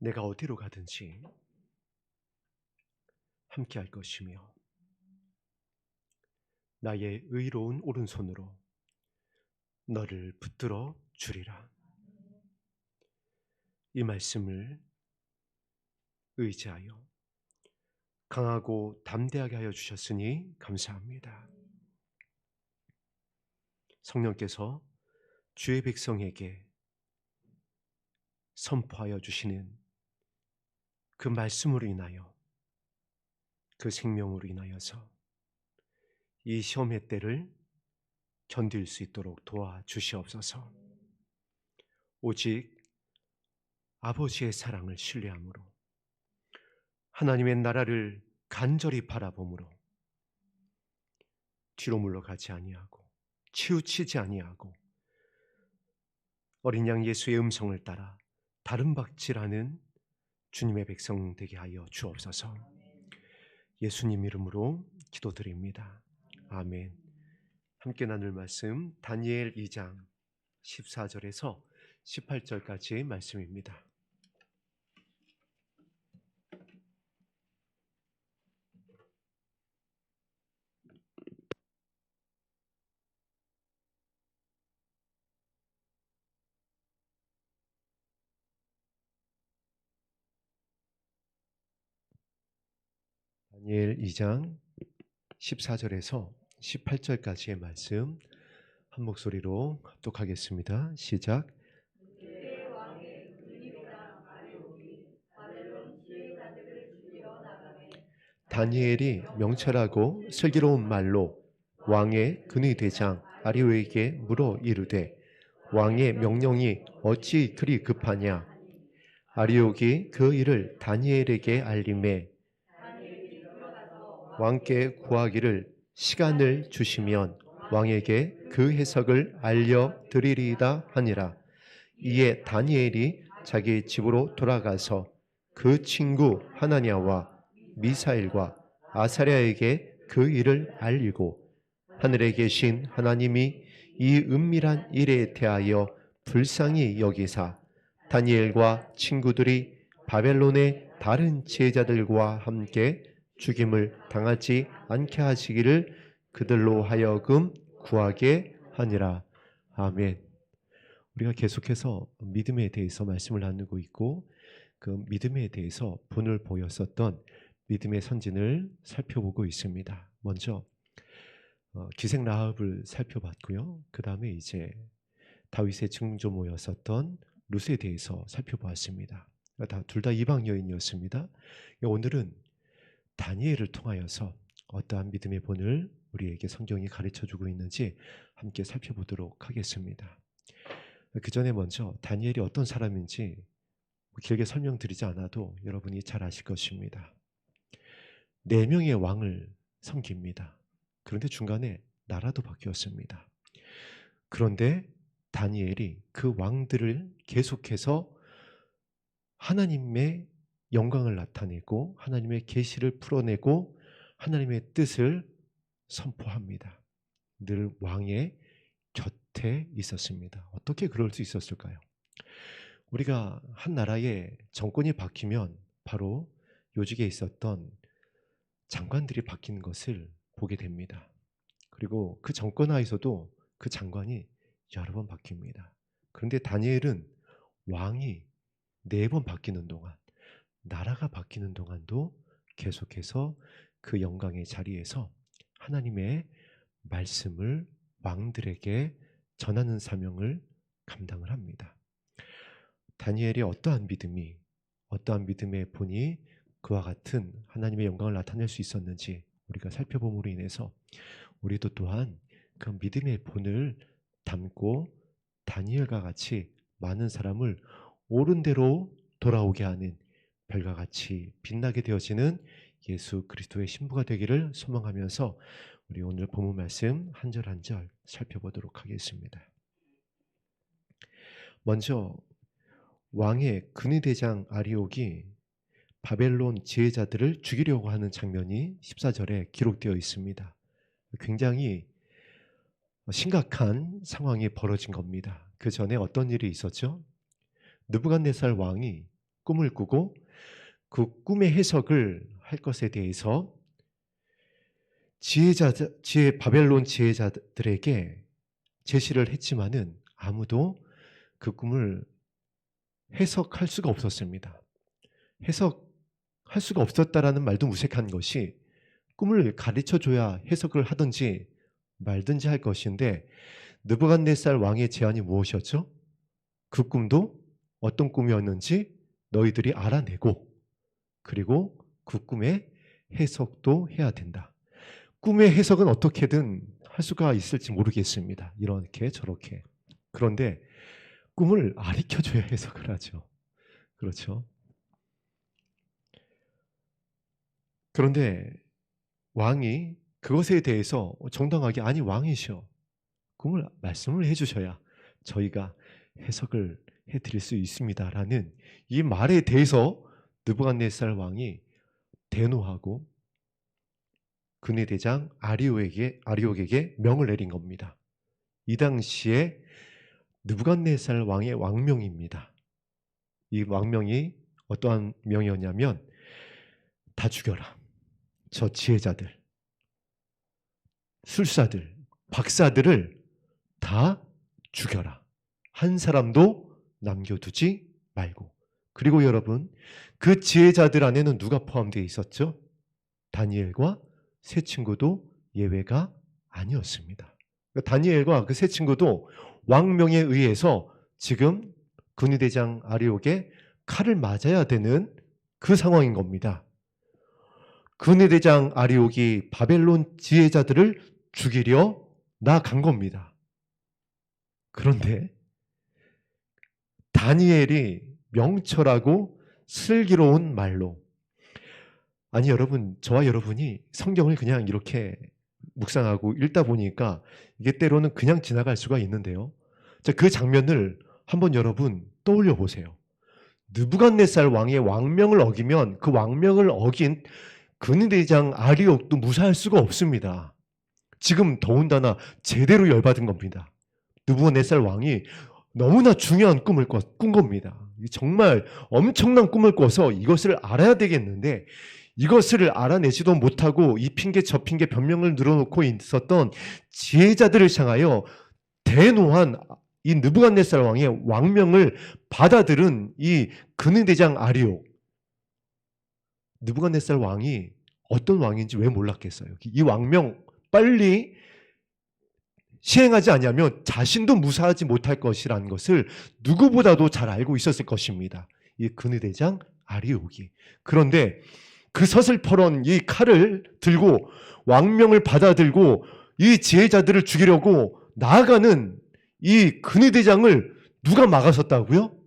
내가 어디로 가든지 함께 할 것이며 나의 의로운 오른손으로 너를 붙들어 주리라. 이 말씀을 의지하여 강하고 담대하게 하여 주셨으니 감사합니다. 성령께서 주의 백성에게 선포하여 주시는 그 말씀으로 인하여, 그 생명으로 인하여서 이 시험의 때를 견딜 수 있도록 도와주시옵소서. 오직 아버지의 사랑을 신뢰함으로, 하나님의 나라를 간절히 바라봄으로 뒤로 물러가지 아니하고 치우치지 아니하고 어린 양 예수의 음성을 따라 다른 박질하는 주님의 백성 되게 하여 주옵소서. 예수님 이름으로 기도드립니다. 아멘. 함께 나눌 말씀 다니엘 2장 14절에서 18절까지의 말씀입니다. 다니엘 2장 14절에서 18절까지의 말씀 한 목소리로 합독하겠습니다. 시작. 다니엘이 명철하고 슬기로운 말로 왕의 근위 대장 아리오에게 물어 이르되 왕의 명령이 어찌 그리 급하냐. 아리옥이 그 일을 다니엘에게 알림해 왕께 구하기를 시간을 주시면 왕에게 그 해석을 알려드리리다 하니라. 이에 다니엘이 자기 집으로 돌아가서 그 친구 하나냐와 미사엘과 아사랴에게 그 일을 알리고 하늘에 계신 하나님이 이 은밀한 일에 대하여 불쌍히 여기사 다니엘과 친구들이 바벨론의 다른 제자들과 함께 죽임을 당하지 않게 하시기를 그들로 하여금 구하게 하니라. 아멘. 우리가 계속해서 믿음에 대해서 말씀을 나누고 있고 그 믿음에 대해서 본을 보였었던 믿음의 선진을 살펴보고 있습니다. 먼저 기생 라합을 살펴봤고요. 그 다음에 이제 다윗의 증조모였었던 룻에 대해서 살펴보았습니다. 둘 다 이방 여인이었습니다. 오늘은 다니엘을 통하여서 어떠한 믿음의 본을 우리에게 성경이 가르쳐주고 있는지 함께 살펴보도록 하겠습니다. 그 전에 먼저 다니엘이 어떤 사람인지 길게 설명드리지 않아도 여러분이 잘 아실 것입니다. 4명의 왕을 섬깁니다. 그런데 중간에 나라도 바뀌었습니다. 그런데 다니엘이 그 왕들을 계속해서 하나님의 영광을 나타내고 하나님의 계시를 풀어내고 하나님의 뜻을 선포합니다. 늘 왕의 곁에 있었습니다. 어떻게 그럴 수 있었을까요? 우리가 한 나라의 정권이 바뀌면 바로 요직에 있었던 장관들이 바뀌는 것을 보게 됩니다. 그리고 그 정권 하에서도 그 장관이 여러 번 바뀝니다. 그런데 다니엘은 왕이 4번 바뀌는 동안, 나라가 바뀌는 동안도 계속해서 그 영광의 자리에서 하나님의 말씀을 왕들에게 전하는 사명을 감당을 합니다. 다니엘이 어떠한 믿음의 본이 그와 같은 하나님의 영광을 나타낼 수 있었는지 우리가 살펴봄으로 인해서 우리도 또한 그 믿음의 본을 담고 다니엘과 같이 많은 사람을 옳은 대로 돌아오게 하는 별과 같이 빛나게 되어지는 예수 그리스도의 신부가 되기를 소망하면서 우리 오늘 본문 말씀 한 절 한 절 살펴보도록 하겠습니다. 먼저 왕의 근위대장 아리옥이 바벨론 지혜자들을 죽이려고 하는 장면이 14절에 기록되어 있습니다. 굉장히 심각한 상황이 벌어진 겁니다. 그 전에 어떤 일이 있었죠? 느부갓네살 왕이 꿈을 꾸고 그 꿈의 해석을 할 것에 대해서 바벨론 지혜자들에게 제시를 했지만은 아무도 그 꿈을 해석할 수가 없었습니다. 해석할 수가 없었다라는 말도 무색한 것이 꿈을 가르쳐줘야 해석을 하든지 말든지 할 것인데 느부갓네살 왕의 제안이 무엇이었죠? 그 꿈도 어떤 꿈이었는지 너희들이 알아내고 그리고 그 꿈의 해석도 해야 된다. 꿈의 해석은 어떻게든 할 수가 있을지 모르겠습니다. 이렇게 저렇게. 그런데 꿈을 가르쳐줘야 해석을 하죠. 그렇죠. 그런데 왕이 그것에 대해서 정당하게 아니 왕이시여 꿈을 말씀을 해주셔야 저희가 해석을 해드릴 수 있습니다라는 이 말에 대해서 느부갓네살 왕이 대노하고 그네 대장 아리옥에게 명을 내린 겁니다. 이 당시에 느부갓네살 왕의 왕명입니다. 이 왕명이 어떠한 명이었냐면 다 죽여라. 저 지혜자들, 술사들, 박사들을 다 죽여라. 한 사람도 남겨두지 말고. 그리고 여러분, 그 지혜자들 안에는 누가 포함되어 있었죠? 다니엘과 세 친구도 예외가 아니었습니다. 다니엘과 그 세 친구도 왕명에 의해서 지금 군의대장 아리옥의 칼을 맞아야 되는 그 상황인 겁니다. 군의대장 아리옥이 바벨론 지혜자들을 죽이려 나간 겁니다. 그런데 다니엘이 명철하고 슬기로운 말로 아니 여러분 저와 여러분이 성경을 그냥 이렇게 묵상하고 읽다 보니까 이게 때로는 그냥 지나갈 수가 있는데요. 자, 그 장면을 한번 여러분 떠올려 보세요. 느부갓네살 왕의 왕명을 어기면 그 왕명을 어긴 근위대장 아리옥도 무사할 수가 없습니다. 지금 더군다나 제대로 열받은 겁니다. 느부갓네살 왕이 너무나 중요한 꿈을 꾼 겁니다. 정말 엄청난 꿈을 꿔서 이것을 알아야 되겠는데 이것을 알아내지도 못하고 이 핑계 저 핑계 변명을 늘어놓고 있었던 지혜자들을 향하여 대노한 이 느부갓네살 왕의 왕명을 받아들은 이 근위대장 아리옥. 느부갓네살 왕이 어떤 왕인지 왜 몰랐겠어요? 이 왕명 빨리 시행하지 않으면 자신도 무사하지 못할 것이라는 것을 누구보다도 잘 알고 있었을 것입니다. 이 근위대장 아리옥이. 그런데 그 서슬퍼런 이 칼을 들고 왕명을 받아들고 이 지혜자들을 죽이려고 나아가는 이 근위대장을 누가 막아섰다고요?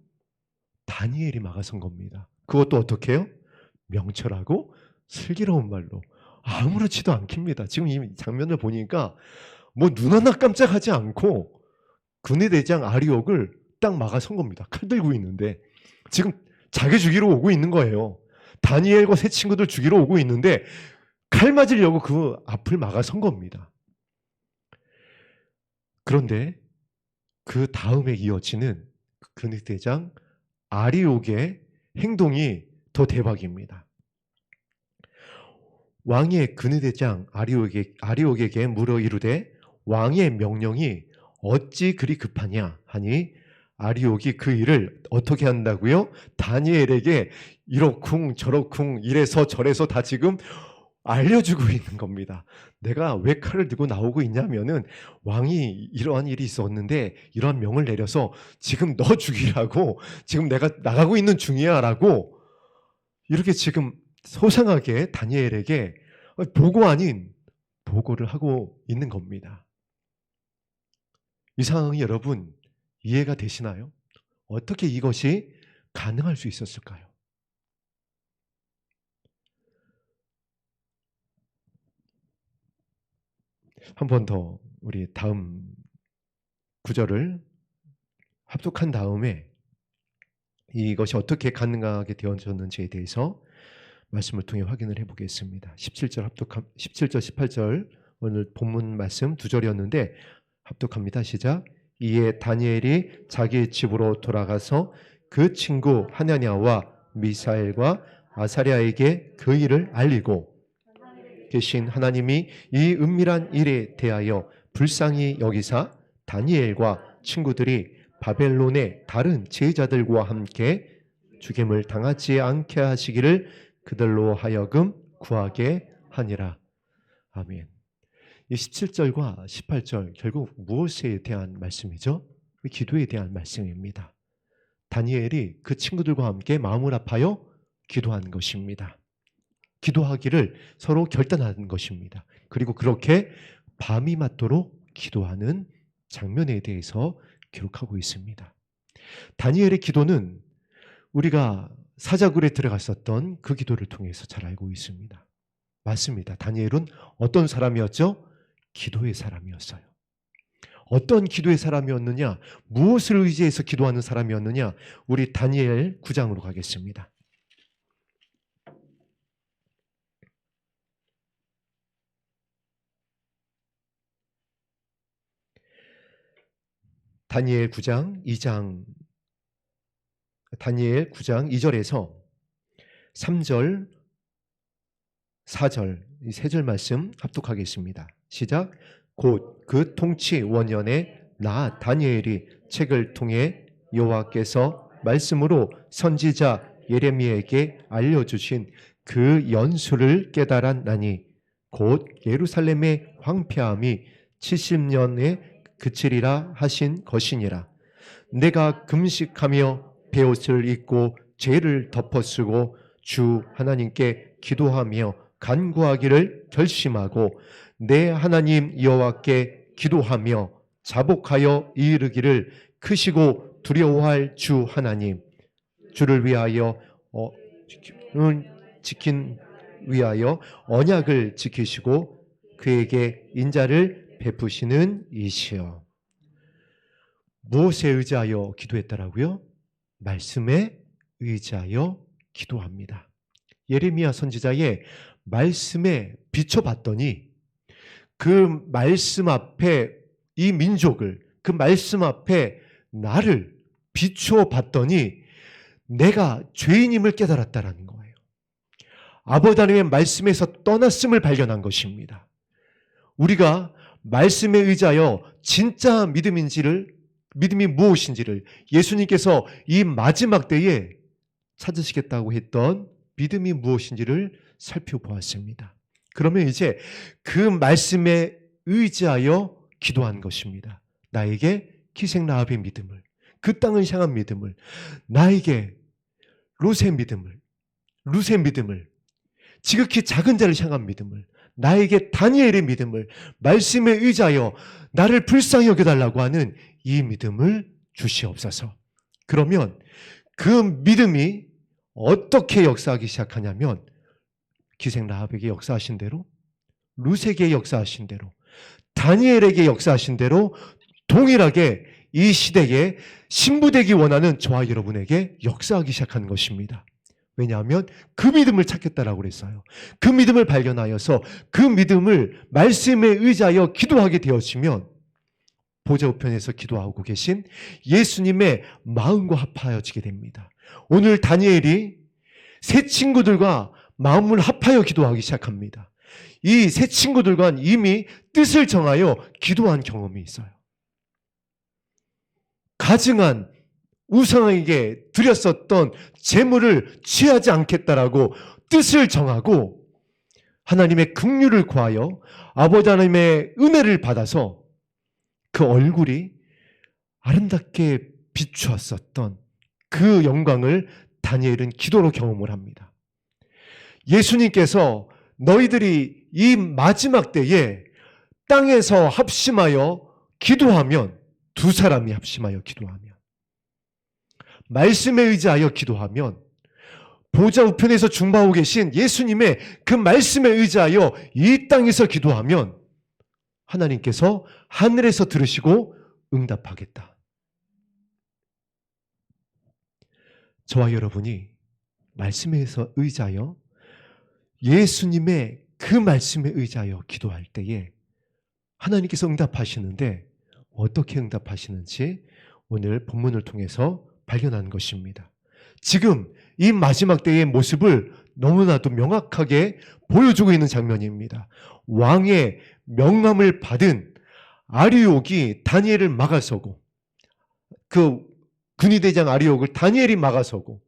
다니엘이 막아선 겁니다. 그것도 어떻게 해요? 명철하고 슬기로운 말로 아무렇지도 않습니다. 지금 이 장면을 보니까 뭐 눈 하나 깜짝하지 않고 근위대장 아리옥을 딱 막아선 겁니다. 칼 들고 있는데 지금 자기 죽이러 오고 있는 거예요. 다니엘과 세 친구들 죽이러 오고 있는데 칼 맞으려고 그 앞을 막아선 겁니다. 그런데 그 다음에 이어지는 근위대장 아리옥의 행동이 더 대박입니다. 왕의 근위대장 아리옥에게 물어 이르되 왕의 명령이 어찌 그리 급하냐 하니 아리옥이 그 일을 어떻게 한다고요? 다니엘에게 이러쿵 저러쿵 이래서 저래서 다 지금 알려주고 있는 겁니다. 내가 왜 칼을 들고 나오고 있냐면은 왕이 이러한 일이 있었는데 이러한 명을 내려서 지금 너 죽이라고 지금 내가 나가고 있는 중이야 라고 이렇게 지금 소상하게 다니엘에게 보고 아닌 보고를 하고 있는 겁니다. 이 상황이 여러분 이해가 되시나요? 어떻게 이것이 가능할 수 있었을까요? 한 번 더 우리 다음 구절을 합독한 다음에 이것이 어떻게 가능하게 되어졌는지에 대해서 말씀을 통해 확인을 해보겠습니다. 17절 18절 오늘 본문 말씀 2절이었는데 합독합니다. 시작. 이에 다니엘이 자기 집으로 돌아가서 그 친구 하나냐와 미사엘과 아사랴에게 그 일을 알리고 계신 하나님이 이 은밀한 일에 대하여 불쌍히 여기사 다니엘과 친구들이 바벨론의 다른 제자들과 함께 죽임을 당하지 않게 하시기를 그들로 하여금 구하게 하니라. 아멘. 이 17절과 18절 결국 무엇에 대한 말씀이죠? 기도에 대한 말씀입니다. 다니엘이 그 친구들과 함께 마음을 합하여 기도한 것입니다. 기도하기를 서로 결단하는 것입니다. 그리고 그렇게 밤이 맞도록 기도하는 장면에 대해서 기록하고 있습니다. 다니엘의 기도는 우리가 사자굴에 들어갔었던 그 기도를 통해서 잘 알고 있습니다. 맞습니다. 다니엘은 어떤 사람이었죠? 기도의 사람이었어요. 어떤 기도의 사람이었느냐? 무엇을 의지해서 기도하는 사람이었느냐? 우리 다니엘 9장으로 가겠습니다. 다니엘 9장 2절에서 3절, 4절 이 세 절 말씀 합독하겠습니다. 시작. 곧 그 통치 원년에 나 다니엘이 책을 통해 여호와께서 말씀으로 선지자 예레미야에게 알려주신 그 연수를 깨달았나니 곧 예루살렘의 황폐함이 70년에 그치리라 하신 것이니라. 내가 금식하며 베옷을 입고 죄를 덮어쓰고 주 하나님께 기도하며 간구하기를 결심하고 내 하나님 여호와께 기도하며 자복하여 이르기를 크시고 두려워할 주 하나님, 주를 위하여 위하여 언약을 지키시고 그에게 인자를 베푸시는 이시여. 무엇에 의지하여 기도했다라고요? 말씀에 의지하여 기도합니다. 예레미야 선지자의 말씀에 비춰봤더니 그 말씀 앞에 이 민족을, 그 말씀 앞에 나를 비춰봤더니 내가 죄인임을 깨달았다라는 거예요. 아버지 하나님의 말씀에서 떠났음을 발견한 것입니다. 우리가 말씀에 의지하여 진짜 믿음이 무엇인지를 예수님께서 이 마지막 때에 찾으시겠다고 했던 믿음이 무엇인지를 살펴보았습니다. 그러면 이제 그 말씀에 의지하여 기도한 것입니다. 나에게 기생라합의 믿음을, 그 땅을 향한 믿음을, 나에게 루세 믿음을, 지극히 작은 자를 향한 믿음을, 나에게 다니엘의 믿음을 말씀에 의지하여 나를 불쌍히 여겨달라고 하는 이 믿음을 주시옵소서. 그러면 그 믿음이 어떻게 역사하기 시작하냐면 기생라합에게 역사하신 대로, 루세에게 역사하신 대로, 다니엘에게 역사하신 대로 동일하게 이 시대에 신부되기 원하는 저와 여러분에게 역사하기 시작하는 것입니다. 왜냐하면 그 믿음을 찾겠다라고 그랬어요. 그 믿음을 발견하여서 그 믿음을 말씀에 의지하여 기도하게 되어지면 보좌 우편에서 기도하고 계신 예수님의 마음과 합하여지게 됩니다. 오늘 다니엘이 세 친구들과 마음을 합하여 기도하기 시작합니다. 이 세 친구들과는 이미 뜻을 정하여 기도한 경험이 있어요. 가증한 우상에게 드렸었던 재물을 취하지 않겠다라고 뜻을 정하고 하나님의 긍휼을 구하여 아버지 하나님의 은혜를 받아서 그 얼굴이 아름답게 비추었었던 그 영광을 다니엘은 기도로 경험을 합니다. 예수님께서 너희들이 이 마지막 때에 땅에서 합심하여 기도하면, 두 사람이 합심하여 기도하면, 말씀에 의지하여 기도하면, 보좌 우편에서 중보하고 계신 예수님의 그 말씀에 의지하여 이 땅에서 기도하면 하나님께서 하늘에서 들으시고 응답하겠다. 저와 여러분이 말씀에 의지하여 예수님의 그 말씀에 의지하여 기도할 때에 하나님께서 응답하시는데 어떻게 응답하시는지 오늘 본문을 통해서 발견한 것입니다. 지금 이 마지막 때의 모습을 너무나도 명확하게 보여주고 있는 장면입니다. 왕의 명함을 받은 아리옥이 다니엘을 막아서고, 그 군의대장 아리옥을 다니엘이 막아서고,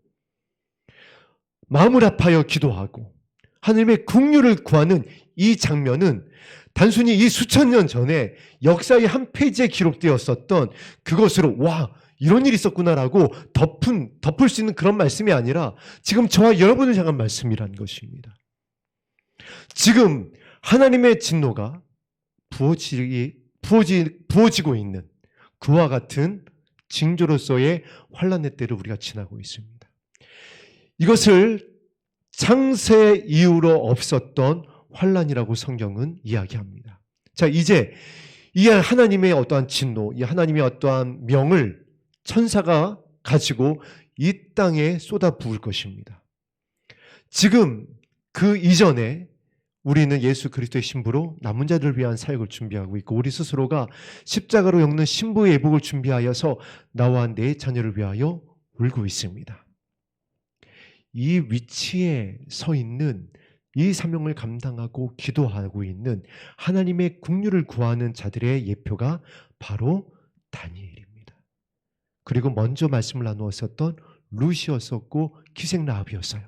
마음을 아파하여 기도하고 하나님의 긍휼을 구하는 이 장면은 단순히 이 수천 년 전에 역사의 한 페이지에 기록되었었던 그것으로 와, 이런 일이 있었구나라고 덮을 수 있는 그런 말씀이 아니라 지금 저와 여러분을 향한 말씀이라는 것입니다. 지금 하나님의 진노가 부어지고 있는 그와 같은 징조로서의 환란의 때를 우리가 지나고 있습니다. 이것을 창세 이후로 없었던 환란이라고 성경은 이야기합니다. 자, 이제 이 하나님의 어떠한 진노, 이 하나님의 어떠한 명을 천사가 가지고 이 땅에 쏟아 부을 것입니다. 지금 그 이전에 우리는 예수 그리스도의 신부로 남은 자들을 위한 사역을 준비하고 있고, 우리 스스로가 십자가로 엮는 신부의 예복을 준비하여서 나와 내 자녀를 위하여 울고 있습니다. 이 위치에 서 있는, 이 사명을 감당하고 기도하고 있는 하나님의 긍휼을 구하는 자들의 예표가 바로 다니엘입니다. 그리고 먼저 말씀을 나누었었던 룻이었었고 기생라합이었어요.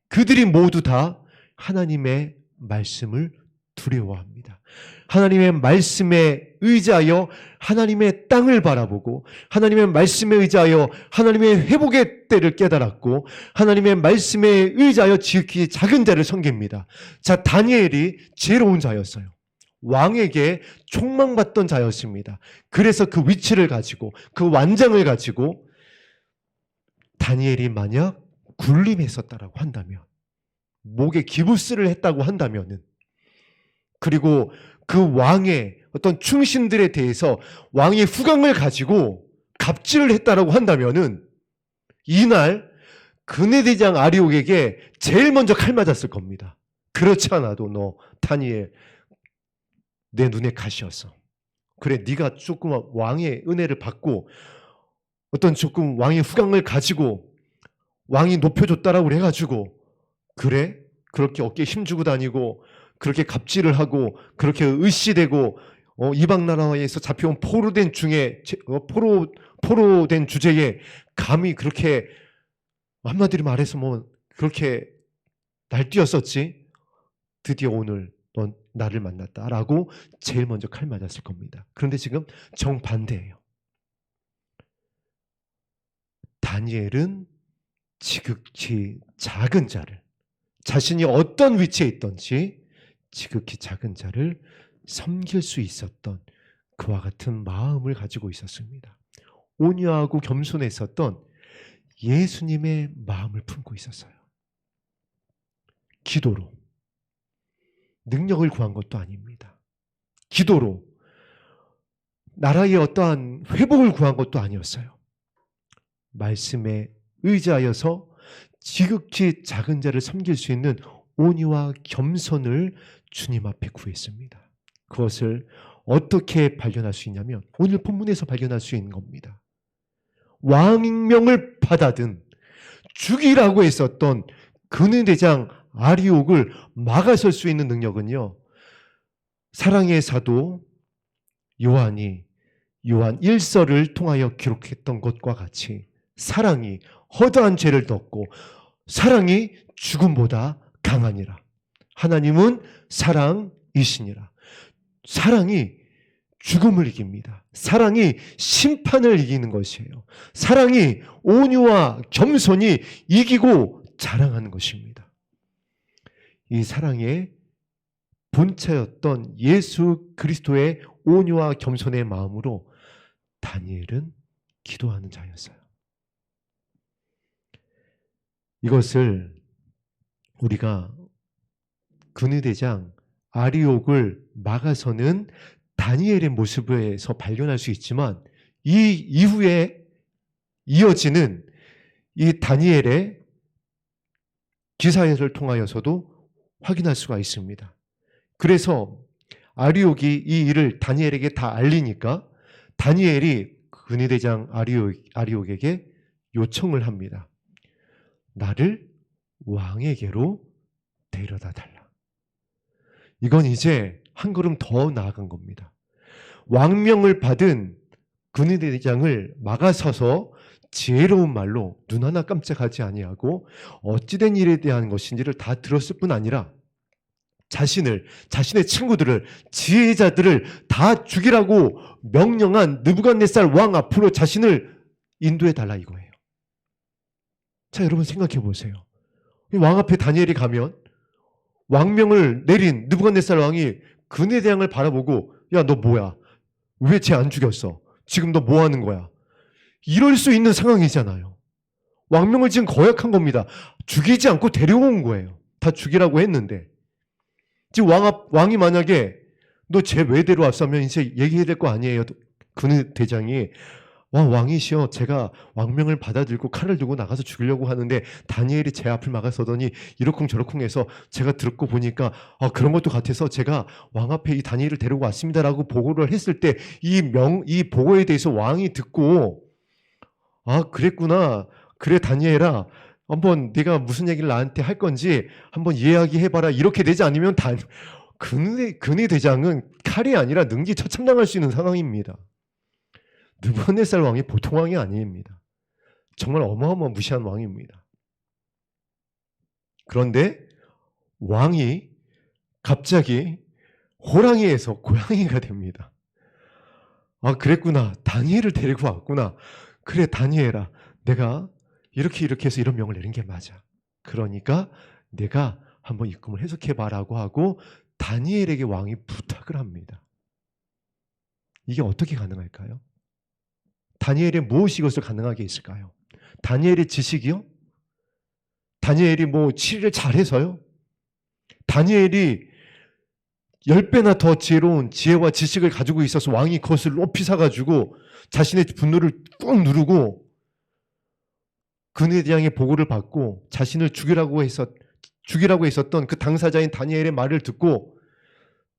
그들이 모두 다 하나님의 말씀을 두려워합니다. 하나님의 말씀에 의지하여 하나님의 땅을 바라보고, 하나님의 말씀에 의지하여 하나님의 회복의 때를 깨달았고, 하나님의 말씀에 의지하여 지극히 작은 자를 섬깁니다. 자, 다니엘이 지혜로운 자였어요. 왕에게 촉망받던 자였습니다. 그래서 그 위치를 가지고, 그 완장을 가지고 다니엘이 만약 굴림했었다라고 한다면, 목에 기부스를 했다고 한다면은, 그리고 그 왕의 어떤 충신들에 대해서 왕의 후광을 가지고 갑질을 했다라고 한다면은, 이날 근해대장 아리옥에게 제일 먼저 칼 맞았을 겁니다. 그렇지 않아도 너 다니엘, 내 눈에 가시였어. 그래, 네가 조금 왕의 은혜를 받고 어떤 조금 왕의 후광을 가지고 왕이 높여줬다라고 해가지고, 그래? 그렇게 어깨에 힘주고 다니고 그렇게 갑질을 하고 그렇게 의시되고 이방 나라에서 잡혀온 포로된 주제에 감히 그렇게, 한마디로 말해서 뭐 그렇게 날뛰었었지? 드디어 오늘 넌 나를 만났다라고 제일 먼저 칼 맞았을 겁니다. 그런데 지금 정반대예요. 다니엘은 지극히 작은 자를, 자신이 어떤 위치에 있든지 지극히 작은 자를 섬길 수 있었던 그와 같은 마음을 가지고 있었습니다. 온유하고 겸손했었던 예수님의 마음을 품고 있었어요. 기도로, 능력을 구한 것도 아닙니다. 기도로 나라의 어떠한 회복을 구한 것도 아니었어요. 말씀에 의지하여서 지극히 작은 자를 섬길 수 있는 온유와 겸손을 주님 앞에 구했습니다. 그것을 어떻게 발견할 수 있냐면 오늘 본문에서 발견할 수 있는 겁니다. 왕명을 받아든 죽이라고 했었던 근해대장 아리옥을 막아설 수 있는 능력은요, 사랑의 사도 요한이 요한 1서를 통하여 기록했던 것과 같이 사랑이 허다한 죄를 덮고 사랑이 죽음보다 강하니라. 하나님은 사랑이시니라. 사랑이 죽음을 이깁니다. 사랑이 심판을 이기는 것이에요. 사랑이 온유와 겸손이 이기고 자랑하는 것입니다. 이 사랑의 본체였던 예수 그리스도의 온유와 겸손의 마음으로 다니엘은 기도하는 자였어요. 이것을 우리가 근해대장 아리옥을 막아서는 다니엘의 모습에서 발견할 수 있지만, 이 이후에 이어지는 이 다니엘의 기사회를 통하여서도 확인할 수가 있습니다. 그래서 아리옥이 이 일을 다니엘에게 다 알리니까 다니엘이 근해대장 아리옥에게 요청을 합니다. 나를 왕에게로 데려다 달라. 이건 이제 한 걸음 더 나아간 겁니다. 왕명을 받은 군의대장을 막아서서 지혜로운 말로 눈 하나 깜짝하지 아니하고 어찌된 일에 대한 것인지를 다 들었을 뿐 아니라 자신의 친구들을, 지혜자들을 다 죽이라고 명령한 느부갓네살 왕 앞으로 자신을 인도해 달라 이거예요. 자, 여러분 생각해 보세요. 왕 앞에 다니엘이 가면 왕명을 내린 느부갓네살 왕이 군의대장을 바라보고, 야, 너 뭐야? 왜 쟤 안 죽였어? 지금 너 뭐 하는 거야? 이럴 수 있는 상황이잖아요. 왕명을 지금 거역한 겁니다. 죽이지 않고 데려온 거예요. 다 죽이라고 했는데. 지금 왕이 만약에 너 쟤 왜 데려왔어? 하면 이제 얘기해야 될 거 아니에요. 군의대장이, 왕이시여, 제가 왕명을 받아들고 칼을 들고 나가서 죽이려고 하는데 다니엘이 제 앞을 막아서더니 이러쿵저러쿵 해서 제가 듣고 보니까 그런 것도 같아서 제가 왕 앞에 이 다니엘을 데리고 왔습니다라고 보고를 했을 때 이 보고에 대해서 왕이 듣고, 그랬구나. 그래, 다니엘아. 한번 네가 무슨 얘기를 나한테 할 건지 한번 이야기해봐라. 이렇게 되지 않으면 근위대장은 칼이 아니라 능지처참당할 수 있는 상황입니다. 느부갓네살 왕이 보통 왕이 아닙니다. 정말 어마어마한 무시한 왕입니다. 그런데 왕이 갑자기 호랑이에서 고양이가 됩니다. 그랬구나. 다니엘을 데리고 왔구나. 그래, 다니엘아. 내가 이렇게 해서 이런 명을 내린 게 맞아. 그러니까 내가 한번 이 꿈을 해석해봐라고 하고 다니엘에게 왕이 부탁을 합니다. 이게 어떻게 가능할까요? 다니엘의 무엇이 이것을 가능하게 했을까요? 다니엘의 지식이요? 다니엘이 치리를 잘해서요? 다니엘이 10배나 더 지혜로운 지혜와 지식을 가지고 있어서 왕이 그것을 높이 사가지고 자신의 분노를 꾹 누르고 근위대장의 보고를 받고 자신을 죽이라고 했었던 그 당사자인 다니엘의 말을 듣고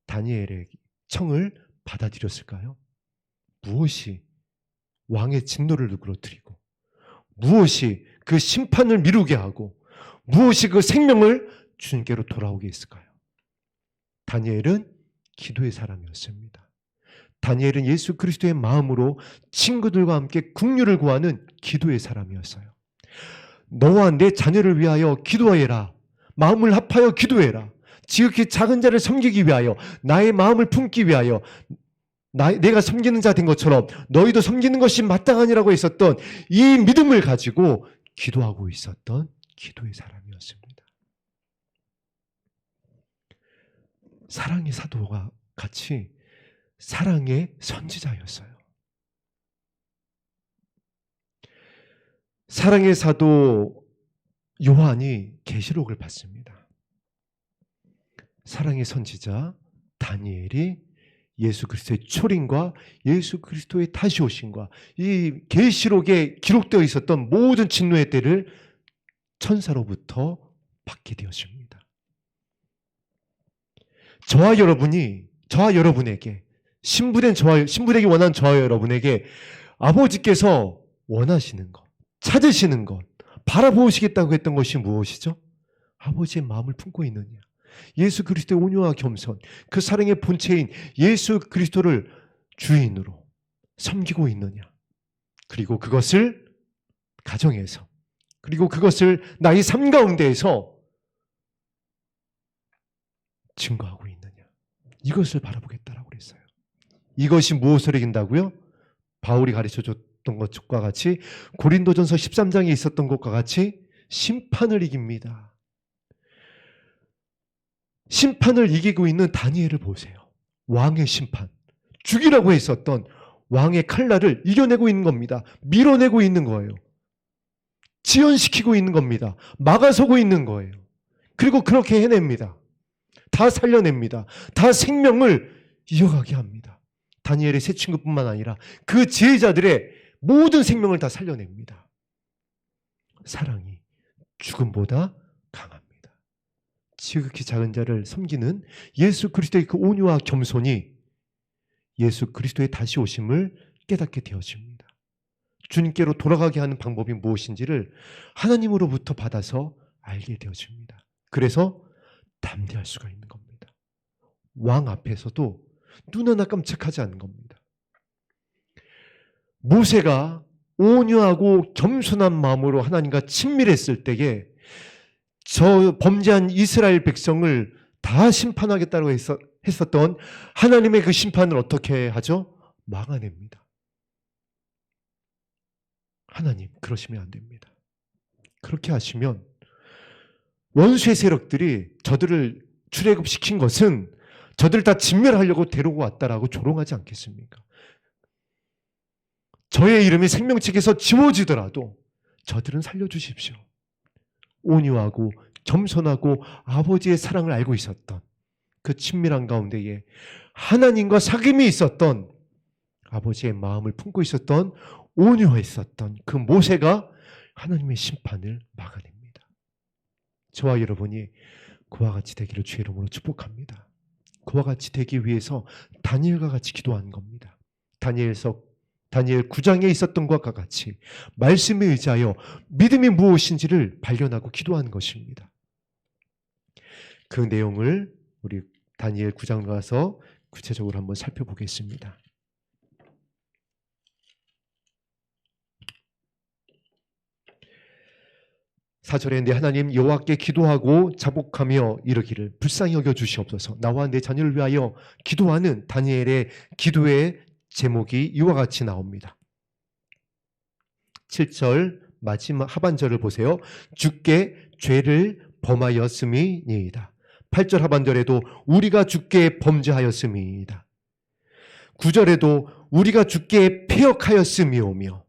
다니엘의 청을 받아들였을까요? 무엇이 왕의 진노를 누그러뜨리고, 무엇이 그 심판을 미루게 하고, 무엇이 그 생명을 주님께로 돌아오게 했을까요? 다니엘은 기도의 사람이었습니다. 다니엘은 예수 그리스도의 마음으로 친구들과 함께 긍휼을 구하는 기도의 사람이었어요. 너와 내 자녀를 위하여 기도하여라. 마음을 합하여 기도해라. 지극히 작은 자를 섬기기 위하여, 나의 마음을 품기 위하여, 내가 섬기는 자 된 것처럼 너희도 섬기는 것이 마땅하니라고 했었던 이 믿음을 가지고 기도하고 있었던 기도의 사람이었습니다. 사랑의 사도가 같이 사랑의 선지자였어요. 사랑의 사도 요한이 계시록을 받습니다. 사랑의 선지자 다니엘이 예수 그리스도의 초림과 예수 그리스도의 다시 오심과 이 계시록에 기록되어 있었던 모든 진노의 때를 천사로부터 받게 되었습니다. 저와 여러분에게 신부되기 원한 저와 여러분에게 아버지께서 원하시는 것, 찾으시는 것, 바라보시겠다고 했던 것이 무엇이죠? 아버지의 마음을 품고 있느냐, 예수 그리스도의 온유와 겸손, 그 사랑의 본체인 예수 그리스도를 주인으로 섬기고 있느냐, 그리고 그것을 가정에서, 그리고 그것을 나의 삶 가운데에서 증거하고 있느냐, 이것을 바라보겠다라고 그랬어요. 이것이 무엇을 이긴다고요? 바울이 가르쳐줬던 것과 같이, 고린도전서 13장에 있었던 것과 같이 심판을 이깁니다. 심판을 이기고 있는 다니엘을 보세요. 왕의 심판, 죽이라고 했었던 왕의 칼날을 이겨내고 있는 겁니다. 밀어내고 있는 거예요. 지연시키고 있는 겁니다. 막아서고 있는 거예요. 그리고 그렇게 해냅니다. 다 살려냅니다. 다 생명을 이어가게 합니다. 다니엘의 세 친구뿐만 아니라 그 지혜자들의 모든 생명을 다 살려냅니다. 사랑이 죽음보다 강합니다. 지극히 작은 자를 섬기는 예수 그리스도의 그 온유와 겸손이 예수 그리스도의 다시 오심을 깨닫게 되어집니다. 주님께로 돌아가게 하는 방법이 무엇인지를 하나님으로부터 받아서 알게 되어집니다. 그래서 담대할 수가 있는 겁니다. 왕 앞에서도 눈 하나 깜짝하지 않는 겁니다. 모세가 온유하고 겸손한 마음으로 하나님과 친밀했을 때에 저 범죄한 이스라엘 백성을 다 심판하겠다고 했었던 하나님의 그 심판을 어떻게 하죠? 막아냅니다. 하나님, 그러시면 안 됩니다. 그렇게 하시면 원수의 세력들이 저들을 출애굽시킨 것은 저들을 다 진멸하려고 데리고 왔다라고 조롱하지 않겠습니까? 저의 이름이 생명책에서 지워지더라도 저들은 살려주십시오. 온유하고 겸손하고 아버지의 사랑을 알고 있었던 그 친밀한 가운데에 하나님과 사귐이 있었던 아버지의 마음을 품고 있었던 온유했었던 그 모세가 하나님의 심판을 막아냅니다. 저와 여러분이 그와 같이 되기를 주의 이름으로 축복합니다. 그와 같이 되기 위해서 다니엘과 같이 기도한 겁니다. 다니엘 9장에 있었던 것과 같이 말씀에 의지하여 믿음이 무엇인지를 발견하고 기도하는 것입니다. 그 내용을 우리 다니엘 9장 가서 구체적으로 한번 살펴보겠습니다. 4절에 내 하나님 여호와께 기도하고 자복하며 이르기를 불쌍히 여겨 주시옵소서. 나와 내 자녀를 위하여 기도하는 다니엘의 기도의 제목이 이와 같이 나옵니다. 7절 마지막 하반절을 보세요. 주께 죄를 범하였음이니이다. 8절 하반절에도 우리가 주께 범죄하였음이니이다. 9절에도 우리가 주께 패역하였음이오며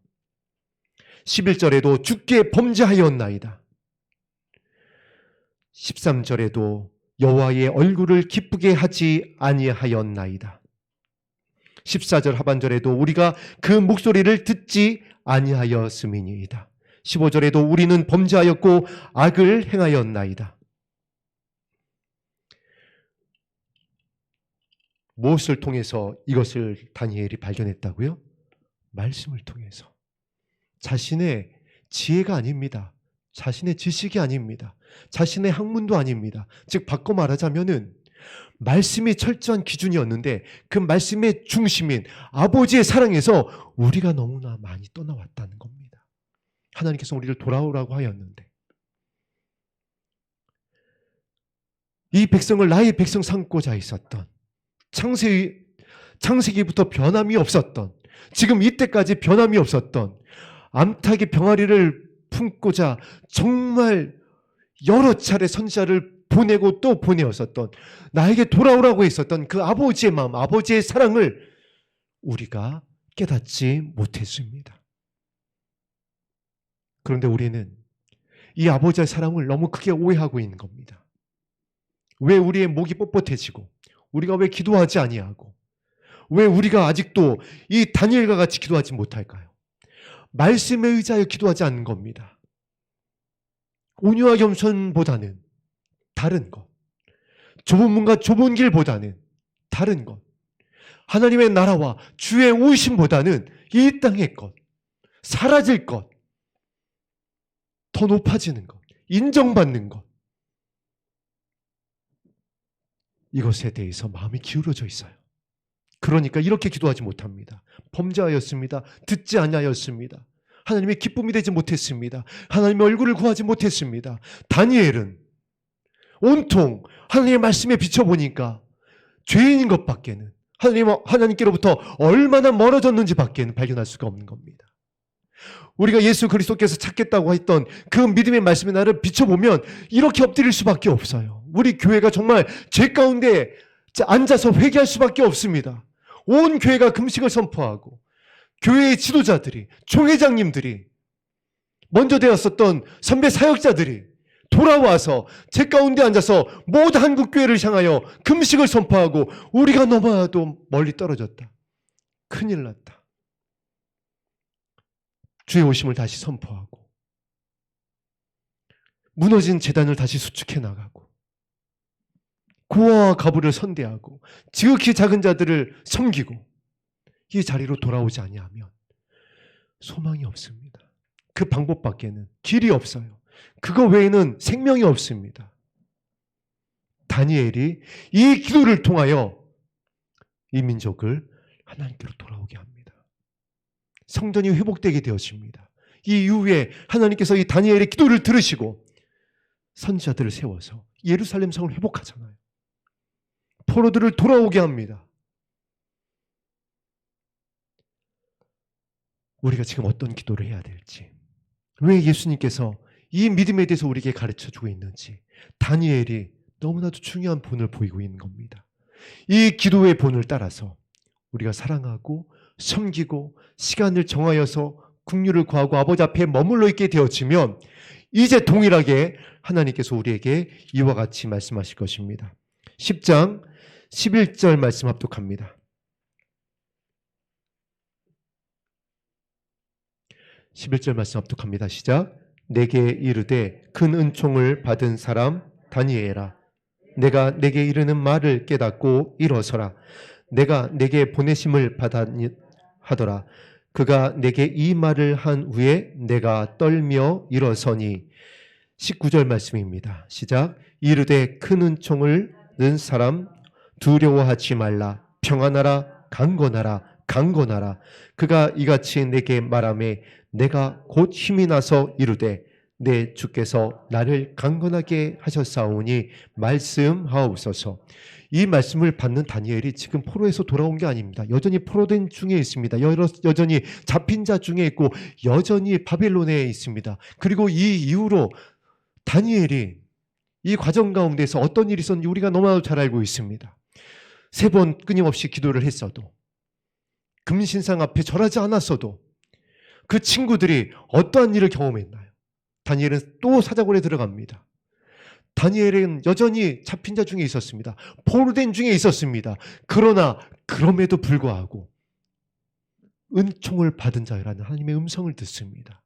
11절에도 주께 범죄하였나이다. 13절에도 여호와의 얼굴을 기쁘게 하지 아니하였나이다. 14절 하반절에도 우리가 그 목소리를 듣지 아니하였음이니이다. 15절에도 우리는 범죄하였고 악을 행하였나이다. 무엇을 통해서 이것을 다니엘이 발견했다고요? 말씀을 통해서. 자신의 지혜가 아닙니다. 자신의 지식이 아닙니다. 자신의 학문도 아닙니다. 즉 바꿔 말하자면은 말씀이 철저한 기준이었는데 그 말씀의 중심인 아버지의 사랑에서 우리가 너무나 많이 떠나왔다는 겁니다. 하나님께서 우리를 돌아오라고 하였는데 이 백성을 나의 백성 삼고자 있었던 창세기부터 변함이 없었던 지금 이때까지 변함이 없었던 암탉의 병아리를 품고자 정말 여러 차례 선지자를 보내고 또 보내었었던 나에게 돌아오라고 했었던 그 아버지의 마음, 아버지의 사랑을 우리가 깨닫지 못했습니다. 그런데 우리는 이 아버지의 사랑을 너무 크게 오해하고 있는 겁니다. 왜 우리의 목이 뻣뻣해지고 우리가 왜 기도하지 아니하고 왜 우리가 아직도 이 다니엘과 같이 기도하지 못할까요? 말씀에 의지하여 기도하지 않는 겁니다. 온유와 겸손보다는 다른 것, 좁은 문과 좁은 길보다는 다른 것, 하나님의 나라와 주의 오심보다는 이 땅의 것, 사라질 것, 더 높아지는 것, 인정받는 것, 이것에 대해서 마음이 기울어져 있어요. 그러니까 이렇게 기도하지 못합니다. 범죄하였습니다. 듣지 아니하였습니다. 하나님의 기쁨이 되지 못했습니다. 하나님의 얼굴을 구하지 못했습니다. 다니엘은 온통 하나님의 말씀에 비춰보니까 죄인인 것밖에는 하나님께로부터 얼마나 멀어졌는지 밖에는 발견할 수가 없는 겁니다. 우리가 예수 그리스도께서 찾겠다고 했던 그 믿음의 말씀의 나를 비춰보면 이렇게 엎드릴 수밖에 없어요. 우리 교회가 정말 죄 가운데 앉아서 회개할 수밖에 없습니다. 온 교회가 금식을 선포하고 교회의 지도자들이, 총회장님들이, 먼저 되었었던 선배 사역자들이 돌아와서 죄 가운데 앉아서 모든 한국교회를 향하여 금식을 선포하고 우리가 너무나도 멀리 떨어졌다. 큰일 났다. 주의 오심을 다시 선포하고 무너진 제단을 다시 수축해 나가고 고아와 가부를 선대하고 지극히 작은 자들을 섬기고 이 자리로 돌아오지 아니하면 소망이 없습니다. 그 방법밖에는 길이 없어요. 그거 외에는 생명이 없습니다. 다니엘이 이 기도를 통하여 이 민족을 하나님께로 돌아오게 합니다. 성전이 회복되게 되었습니다. 이 이후에 하나님께서 이 다니엘의 기도를 들으시고 선지자들을 세워서 예루살렘 성을 회복하잖아요. 포로들을 돌아오게 합니다. 우리가 지금 어떤 기도를 해야 될지, 왜 예수님께서 이 믿음에 대해서 우리에게 가르쳐주고 있는지, 다니엘이 너무나도 중요한 본을 보이고 있는 겁니다. 이 기도의 본을 따라서 우리가 사랑하고 섬기고 시간을 정하여서 긍휼을 구하고 아버지 앞에 머물러 있게 되어지면 이제 동일하게 하나님께서 우리에게 이와 같이 말씀하실 것입니다. 10장 11절 말씀 합독합니다. 11절 말씀 합독합니다. 시작. 내게 이르되 큰 은총을 받은 사람 다니엘아, 내가 내게 이르는 말을 깨닫고 일어서라. 내가 내게 보내심을 받았니 하더라. 그가 내게 이 말을 한 후에 내가 떨며 일어서니. 19절 말씀입니다. 시작. 이르되 큰 은총을 는 사람 두려워하지 말라. 평안하라. 강건하라. 강건하라. 그가 이같이 내게 말하매 내가 곧 힘이 나서 이르되 내 주께서 나를 강건하게 하셨사오니 말씀하옵소서. 이 말씀을 받는 다니엘이 지금 포로에서 돌아온 게 아닙니다. 여전히 포로된 중에 있습니다. 여전히 잡힌 자 중에 있고 여전히 바벨론에 있습니다. 그리고 이 이후로 다니엘이 이 과정 가운데서 어떤 일이 있었는지 우리가 너무나도 잘 알고 있습니다. 3번 끊임없이 기도를 했어도, 금신상 앞에 절하지 않았어도 그 친구들이 어떠한 일을 경험했나요? 다니엘은 또 사자굴에 들어갑니다. 다니엘은 여전히 잡힌 자 중에 있었습니다. 포로된 중에 있었습니다. 그러나 그럼에도 불구하고 은총을 받은 자라는 하나님의 음성을 듣습니다.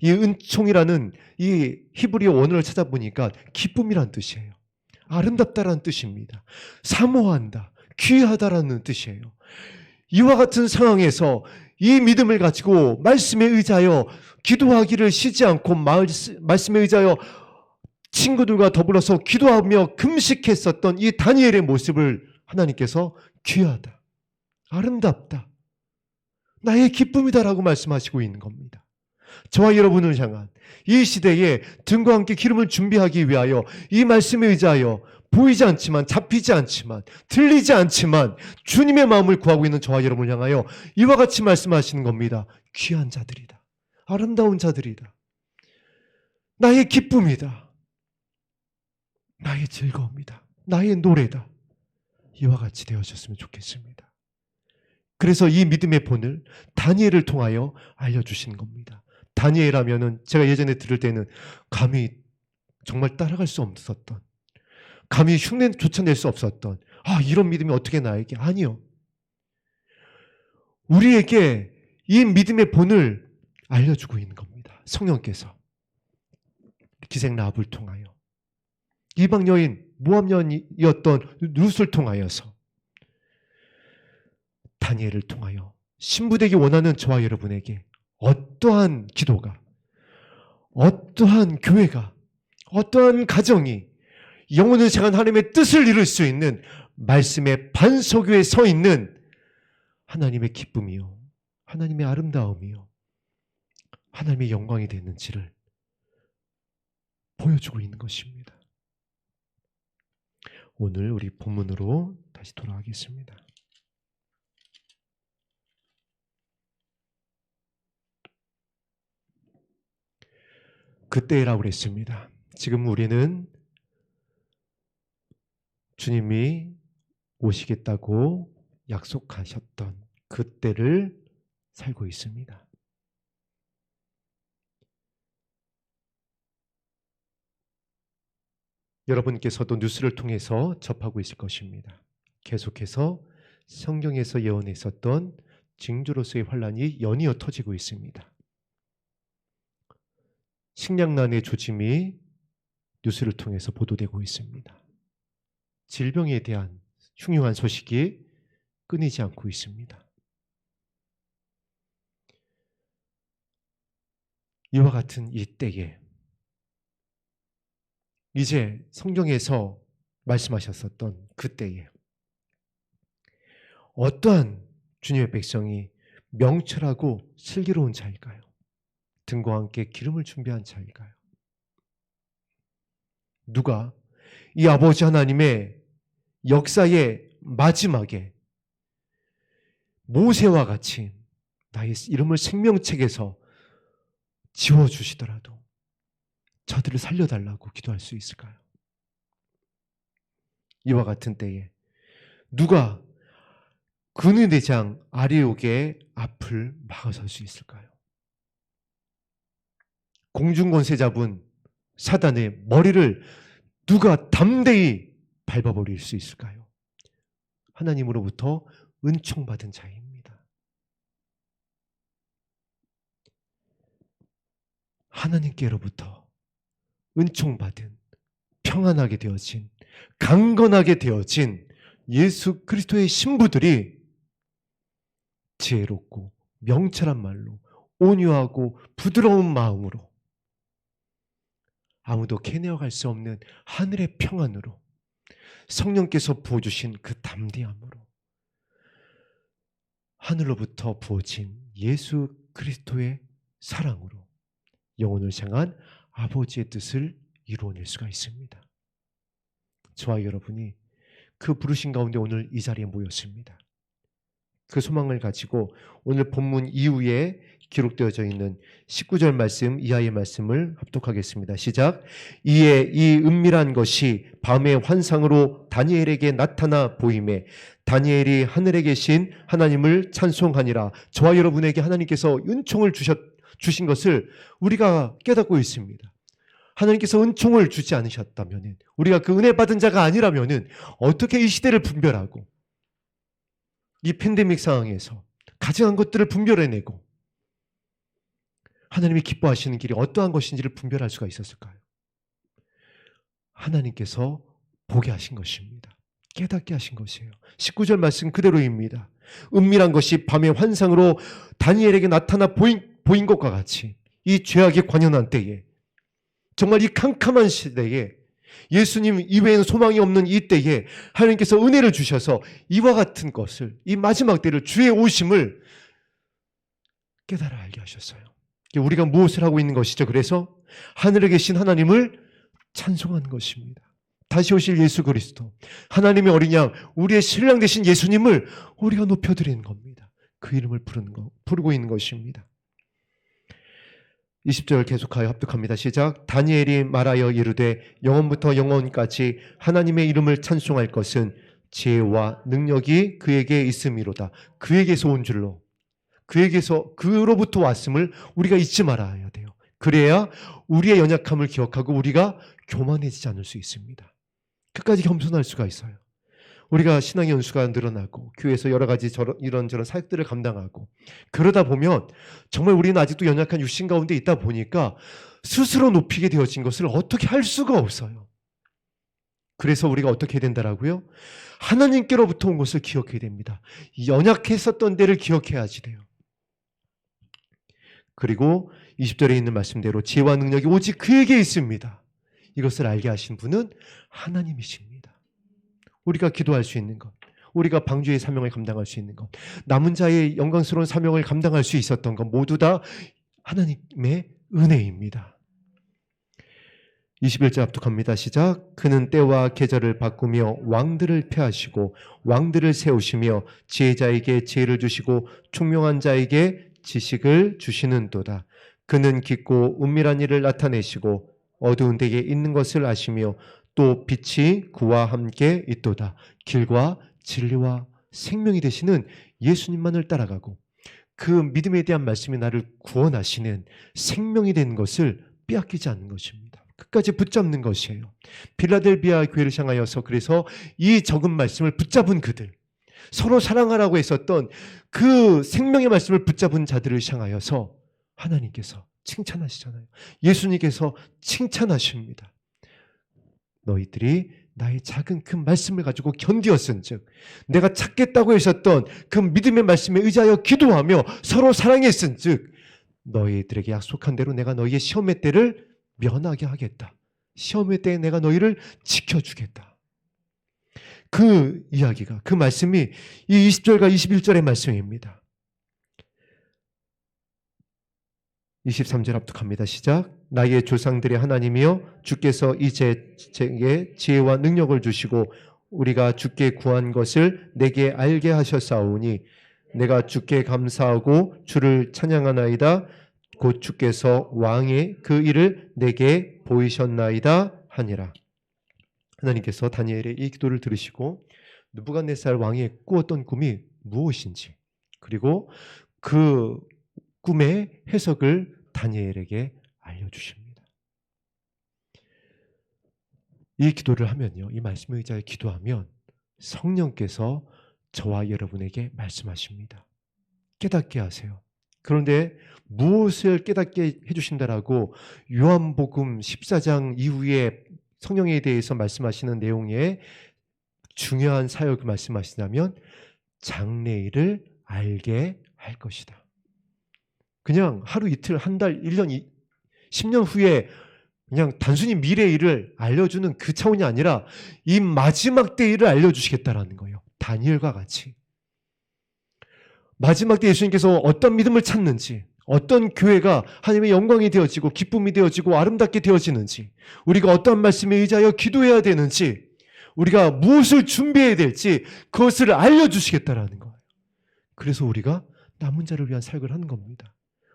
이 은총이라는 이 히브리어 원어를 찾아보니까 기쁨이란 뜻이에요. 아름답다라는 뜻입니다. 사모한다, 귀하다라는 뜻이에요. 이와 같은 상황에서 이 믿음을 가지고 말씀에 의지하여 기도하기를 쉬지 않고 말씀에 의지하여 친구들과 더불어서 기도하며 금식했었던 이 다니엘의 모습을 하나님께서 귀하다, 아름답다, 나의 기쁨이다라고 말씀하시고 있는 겁니다. 저와 여러분을 향한 이 시대에 등과 함께 기름을 준비하기 위하여 이 말씀에 의지하여 보이지 않지만, 잡히지 않지만, 들리지 않지만 주님의 마음을 구하고 있는 저와 여러분을 향하여 이와 같이 말씀하시는 겁니다. 귀한 자들이다, 아름다운 자들이다, 나의 기쁨이다, 나의 즐거움이다, 나의 노래다. 이와 같이 되어졌으면 좋겠습니다. 그래서 이 믿음의 본을 다니엘을 통하여 알려주신 겁니다. 다니엘 하면은 제가 예전에 들을 때는 감히 정말 따라갈 수 없었던, 감히 흉내조차 낼 수 없었던, 이런 믿음이 어떻게 나에게? 아니요. 우리에게 이 믿음의 본을 알려주고 있는 겁니다. 성령께서 기생 라합을 통하여, 이방 여인 모압 여인이었던 룻을 통하여서, 다니엘을 통하여 신부되기 원하는 저와 여러분에게 어떠한 기도가, 어떠한 교회가, 어떠한 가정이 영혼을 향한 하나님의 뜻을 이룰 수 있는 말씀의 반석 위에 서 있는 하나님의 기쁨이요, 하나님의 아름다움이요, 하나님의 영광이 되는지를 보여주고 있는 것입니다. 오늘 우리 본문으로 다시 돌아가겠습니다. 그때라고 그랬습니다. 지금 우리는 주님이 오시겠다고 약속하셨던 그때를 살고 있습니다. 여러분께서도 뉴스를 통해서 접하고 있을 것입니다. 계속해서 성경에서 예언했었던 징조로서의 환란이 연이어 터지고 있습니다. 식량난의 조짐이 뉴스를 통해서 보도되고 있습니다. 질병에 대한 흉흉한 소식이 끊이지 않고 있습니다. 이와 같은 이 때에 이제 성경에서 말씀하셨었던 그 때에 어떠한 주님의 백성이 명철하고 슬기로운 자일까요? 등과 함께 기름을 준비한 자일까요? 누가 이 아버지 하나님의 역사의 마지막에 모세와 같이 나의 이름을 생명책에서 지워주시더라도 저들을 살려달라고 기도할 수 있을까요? 이와 같은 때에 누가 근위 대장 아리옥의 앞을 막아설 수 있을까요? 공중권세 잡은 사단의 머리를 누가 담대히 밟아버릴 수 있을까요? 하나님으로부터 은총받은 자입니다. 하나님께로부터 은총받은 평안하게 되어진 강건하게 되어진 예수 그리스도의 신부들이 지혜롭고 명철한 말로 온유하고 부드러운 마음으로 아무도 캐내어갈 수 없는 하늘의 평안으로 성령께서 부어주신 그 담대함으로 하늘로부터 부어진 예수 그리스도의 사랑으로 영혼을 향한 아버지의 뜻을 이루어낼 수가 있습니다. 저와 여러분이 그 부르신 가운데 오늘 이 자리에 모였습니다. 그 소망을 가지고 오늘 본문 이후에 기록되어져 있는 19절 말씀 이하의 말씀을 합독하겠습니다. 시작. 이에 이 은밀한 것이 밤의 환상으로 다니엘에게 나타나 보임에 다니엘이 하늘에 계신 하나님을 찬송하니라. 저와 여러분에게 하나님께서 은총을 주신 것을 우리가 깨닫고 있습니다. 하나님께서 은총을 주지 않으셨다면, 우리가 그 은혜 받은 자가 아니라면 어떻게 이 시대를 분별하고 이 팬데믹 상황에서 가증한 것들을 분별해내고 하나님이 기뻐하시는 길이 어떠한 것인지를 분별할 수가 있었을까요? 하나님께서 보게 하신 것입니다. 깨닫게 하신 것이에요. 19절 말씀 그대로입니다. 은밀한 것이 밤의 환상으로 다니엘에게 나타나 보인 것과 같이 이 죄악이 관연한 때에, 정말 이 캄캄한 시대에, 예수님 이외에는 소망이 없는 이 때에 하나님께서 은혜를 주셔서 이와 같은 것을, 이 마지막 때를, 주의 오심을 깨달아 알게 하셨어요. 우리가 무엇을 하고 있는 것이죠? 그래서 하늘에 계신 하나님을 찬송하는 것입니다. 다시 오실 예수 그리스도, 하나님의 어린 양, 우리의 신랑 되신 예수님을 우리가 높여드리는 겁니다. 그 이름을 부르고 있는 것입니다. 20절 계속하여 합독합니다. 시작. 다니엘이 말하여 이르되 영원부터 영원까지 하나님의 이름을 찬송할 것은 지혜와 능력이 그에게 있음이로다. 그에게서 온 줄로, 그로부터 왔음을 우리가 잊지 말아야 돼요. 그래야 우리의 연약함을 기억하고 우리가 교만해지지 않을 수 있습니다. 끝까지 겸손할 수가 있어요. 우리가 신앙의 연수가 늘어나고 교회에서 여러 가지 이런저런 사역들을 감당하고 그러다 보면 정말 우리는 아직도 연약한 육신 가운데 있다 보니까 스스로 높이게 되어진 것을 어떻게 할 수가 없어요. 그래서 우리가 어떻게 해야 된다라고요? 하나님께로부터 온 것을 기억해야 됩니다. 연약했었던 데를 기억해야지 돼요. 그리고 20절에 있는 말씀대로 지혜와 능력이 오직 그에게 있습니다. 이것을 알게 하신 분은 하나님이십니다. 우리가 기도할 수 있는 것, 우리가 방주의 사명을 감당할 수 있는 것, 남은 자의 영광스러운 사명을 감당할 수 있었던 것 모두 다 하나님의 은혜입니다. 21절 합독합니다. 시작. 그는 때와 계절을 바꾸며 왕들을 폐하시고 왕들을 세우시며 지혜자에게 지혜를 주시고 총명한 자에게 지식을 주시는도다. 그는 깊고 은밀한 일을 나타내시고 어두운 데에 있는 것을 아시며 또 빛이 그와 함께 있도다. 길과 진리와 생명이 되시는 예수님만을 따라가고 그 믿음에 대한 말씀이 나를 구원하시는 생명이 된 것을 빼앗기지 않는 것입니다. 끝까지 붙잡는 것이에요. 필라델비아 교회를 향하여서 그래서 이 적은 말씀을 붙잡은 그들, 서로 사랑하라고 했었던 그 생명의 말씀을 붙잡은 자들을 향하여서 하나님께서 칭찬하시잖아요. 예수님께서 칭찬하십니다. 너희들이 나의 작은 큰 말씀을 가지고 견디었은즉, 내가 찾겠다고 했었던 그 믿음의 말씀에 의지하여 기도하며 서로 사랑했은즉 너희들에게 약속한 대로 내가 너희의 시험의 때를 면하게 하겠다. 시험의 때에 내가 너희를 지켜주겠다. 그 이야기가, 그 말씀이 이 20절과 21절의 말씀입니다. 23절 합독합니다. 시작. 나의 조상들의 하나님이여 주께서 이제 제게 지혜와 능력을 주시고 우리가 주께 구한 것을 내게 알게 하셨사오니 내가 주께 감사하고 주를 찬양하나이다. 곧 주께서 왕의 그 일을 내게 보이셨나이다 하니라. 하나님께서 다니엘의 이 기도를 들으시고 느부갓네살 왕이 꾸었던 꿈이 무엇인지, 그리고 그 꿈의 해석을 다니엘에게 알려주십니다. 이 기도를 하면요, 이 말씀의 의자에 기도하면 성령께서 저와 여러분에게 말씀하십니다. 깨닫게 하세요. 그런데 무엇을 깨닫게 해주신다라고 요한복음 14장 이후에 성령에 대해서 말씀하시는 내용에 중요한 사역을 말씀하시냐면 장래일을 알게 할 것이다. 그냥 하루 이틀, 한 달, 1년, 10년 후에 그냥 단순히 미래 일을 알려주는 그 차원이 아니라 이 마지막 때 일을 알려주시겠다라는 거예요. 다니엘과 같이. 마지막 때 예수님께서 어떤 믿음을 찾는지, 어떤 교회가 하나님의 영광이 되어지고 기쁨이 되어지고 아름답게 되어지는지, 우리가 어떠한 말씀에 의지하여 기도해야 되는지, 우리가 무엇을 준비해야 될지 그것을 알려주시겠다라는 거예요. 그래서 우리가 남은 자를 위한 사역을 하는 겁니다.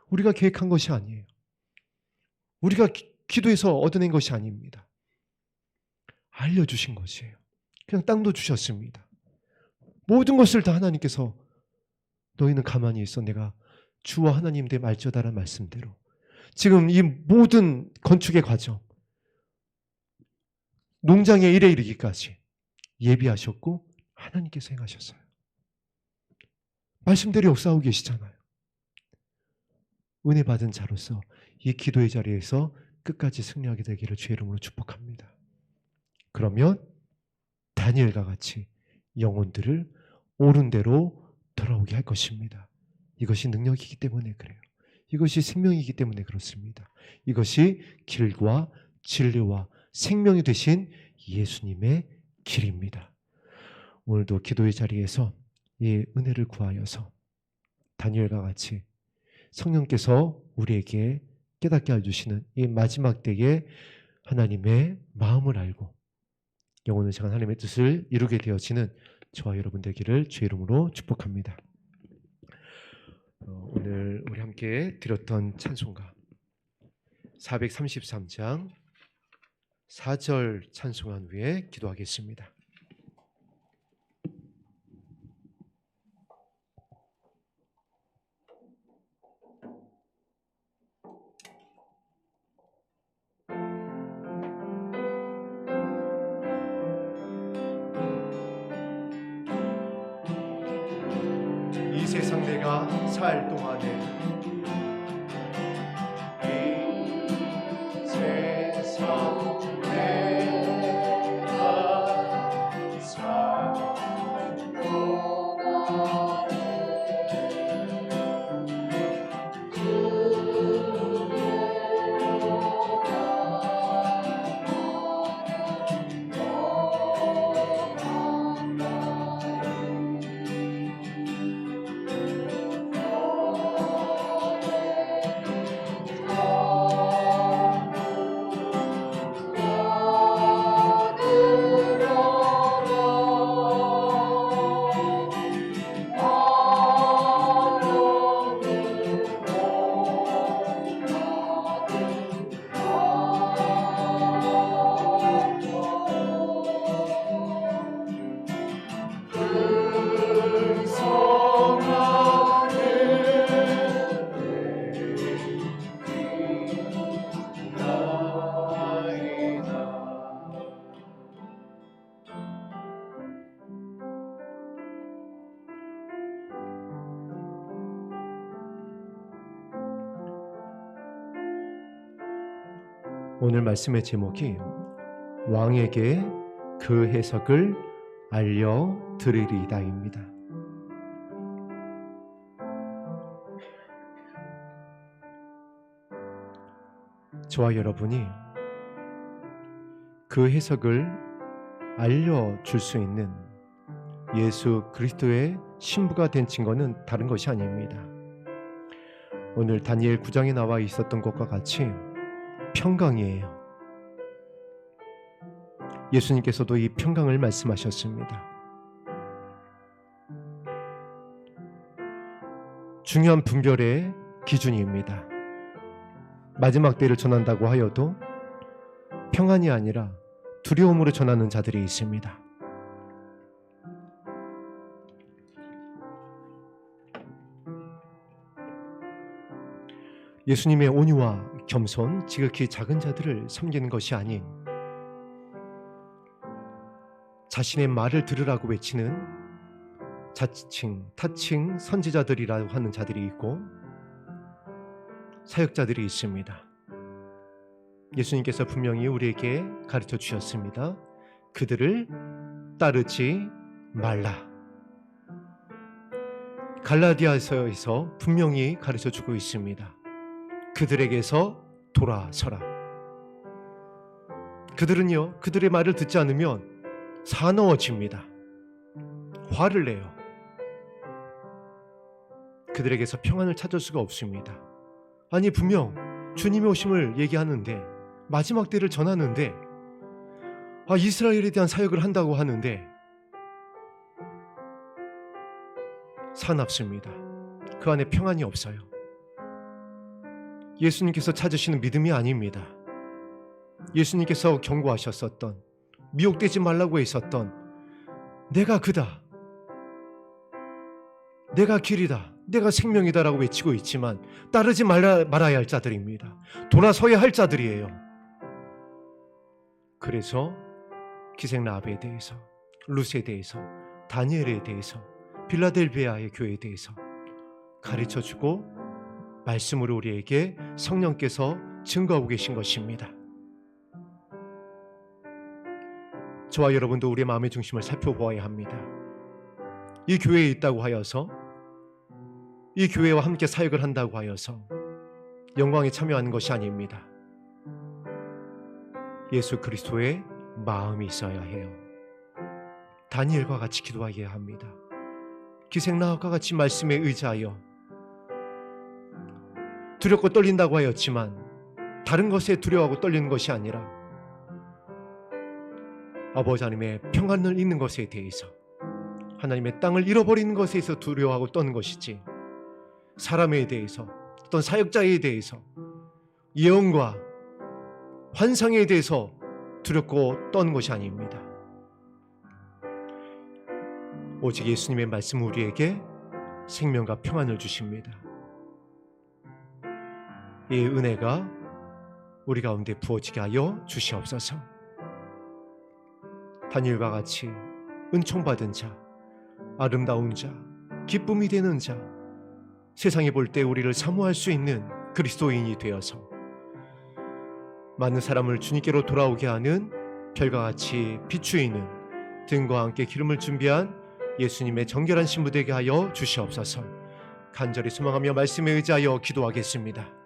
우리가 계획한 것이 아니에요. 우리가 기도해서 얻어낸 것이 아닙니다. 알려주신 것이에요. 그냥 땅도 주셨습니다. 모든 것을 다 하나님께서 너희는 가만히 있어 내가 주와 하나님 대 말쩌다라는 말씀대로 지금 이 모든 건축의 과정, 농장의 일에 이르기까지 예비하셨고 하나님께서 행하셨어요. 말씀대로 역사하고 계시잖아요. 은혜 받은 자로서 이 기도의 자리에서 끝까지 승리하게 되기를 주의 이름으로 축복합니다. 그러면 다니엘과 같이 영혼들을 옳은 대로 돌아오게 할 것입니다. 이것이 능력이기 때문에 그래요. 이것이 생명이기 때문에 그렇습니다. 이것이 길과 진리와 생명이 되신 예수님의 길입니다. 오늘도 기도의 자리에서 이 은혜를 구하여서 다니엘과 같이 성령께서 우리에게 깨닫게 해주시는 이 마지막 때에 하나님의 마음을 알고 영혼을 향한 하나님의 뜻을 이루게 되어지는 저와 여러분 되기를 주의 이름으로 축복합니다. 오늘 우리 함께 드렸던 찬송가 433장 4절 찬송한 후에 기도하겠습니다. 이 세상 내가 살 동안에 이 세상 내가 살 오늘 말씀의 제목이 왕에게 그 해석을 알려드리리다입니다. 저와 여러분이 그 해석을 알려줄 수 있는 예수 그리스도의 신부가 된 증거는 다른 것이 아닙니다. 오늘 다니엘 9장에 나와 있었던 것과 같이 평강이에요. 예수님께서도 이 평강을 말씀하셨습니다. 중요한 분별의 기준입니다. 마지막 때를 전한다고 하여도 평안이 아니라 두려움으로 전하는 자들이 있습니다. 예수님의 온유와 겸손, 지극히 작은 자들을 섬기는 것이 아닌 자신의 말을 들으라고 외치는 자칭, 타칭 선지자들이라고 하는 자들이 있고 사역자들이 있습니다. 예수님께서 분명히 우리에게 가르쳐 주셨습니다. 그들을 따르지 말라. 갈라디아서에서 분명히 가르쳐 주고 있습니다. 그들에게서 돌아서라. 그들은요, 그들의 말을 듣지 않으면 사나워집니다. 화를 내요. 그들에게서 평안을 찾을 수가 없습니다. 아니, 분명 주님의 오심을 얘기하는데, 마지막 때를 전하는데, 이스라엘에 대한 사역을 한다고 하는데 사납습니다. 그 안에 평안이 없어요. 예수님께서 찾으시는 믿음이 아닙니다. 예수님께서 경고하셨었던, 미혹되지 말라고 했었던, 내가 그다, 내가 길이다, 내가 생명이다라고 외치고 있지만 따르지 말아야 할 자들입니다. 돌아서야 할 자들이에요. 그래서 기생라합에 대해서, 루스에 대해서, 다니엘에 대해서, 빌라델비아의 교회에 대해서 가르쳐주고 말씀으로 우리에게 성령께서 증거하고 계신 것입니다. 저와 여러분도 우리의 마음의 중심을 살펴보아야 합니다. 이 교회에 있다고 하여서, 이 교회와 함께 사역을 한다고 하여서 영광에 참여하는 것이 아닙니다. 예수 그리스도의 마음이 있어야 해요. 다니엘과 같이 기도해야 합니다. 기생라합과 같이 말씀에 의지하여 두렵고 떨린다고 하였지만 다른 것에 두려워하고 떨리는 것이 아니라 아버지 하나님의 평안을 잃는 것에 대해서, 하나님의 땅을 잃어버리는 것에 대해서 두려워하고 떠는 것이지, 사람에 대해서, 어떤 사역자에 대해서, 예언과 환상에 대해서 두렵고 떠는 것이 아닙니다. 오직 예수님의 말씀은 우리에게 생명과 평안을 주십니다. 이 은혜가 우리 가운데 부어지게 하여 주시옵소서. 다니엘과 같이 은총받은 자, 아름다운 자, 기쁨이 되는 자, 세상이 볼 때 우리를 사모할 수 있는 그리스도인이 되어서 많은 사람을 주님께로 돌아오게 하는 별과 같이 비추이는 등과 함께 기름을 준비한 예수님의 정결한 신부 되게 하여 주시옵소서. 간절히 소망하며 말씀에 의지하여 기도하겠습니다.